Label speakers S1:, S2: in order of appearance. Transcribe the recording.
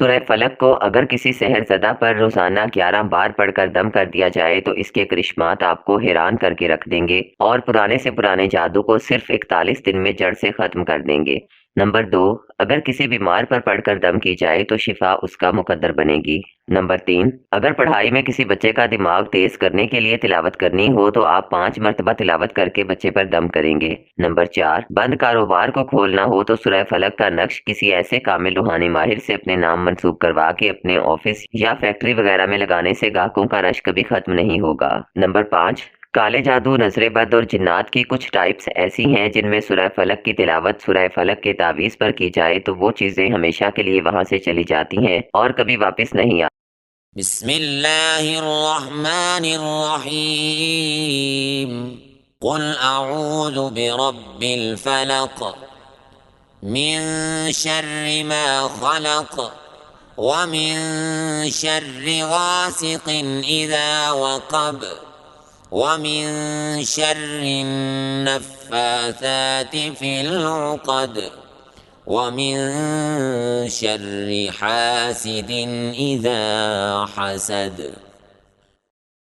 S1: سورہ فلق کو اگر کسی سحر زدہ پر روزانہ 11 بار پڑھ کر دم کر دیا جائے تو اس کے کرشمات آپ کو حیران کر کے رکھ دیں گے اور پرانے سے پرانے جادو کو صرف 41 دن میں جڑ سے ختم کر دیں گے۔ نمبر 2، اگر کسی بیمار پر پڑھ کر دم کی جائے تو شفا اس کا مقدر بنے گی۔ نمبر 3، اگر پڑھائی میں کسی بچے کا دماغ تیز کرنے کے لیے تلاوت کرنی ہو تو آپ 5 مرتبہ تلاوت کر کے بچے پر دم کریں گے۔ نمبر 4، بند کاروبار کو کھولنا ہو تو سورہ فلق کا نقش کسی ایسے کامل روحانی ماہر سے اپنے نام منسوب کروا کے اپنے آفس یا فیکٹری وغیرہ میں لگانے سے گاہکوں کا رش کبھی ختم نہیں ہوگا۔ نمبر 5، کالے جادو، نظر بد اور جنات کی کچھ ٹائپس ایسی ہیں جن میں سورہ فلق کی تلاوت سورہ فلق کے تعویذ پر کی جائے تو وہ چیزیں ہمیشہ کے لیے وہاں سے چلی جاتی ہیں اور کبھی واپس نہیں آتی۔
S2: بسم اللہ الرحمن الرحیم قل اعوذ برب الفلق من شر ما خلق ومن شر غاسق اذا وقب ومن شر النفاثات في العقد ومن شر حاسد إذا حسد۔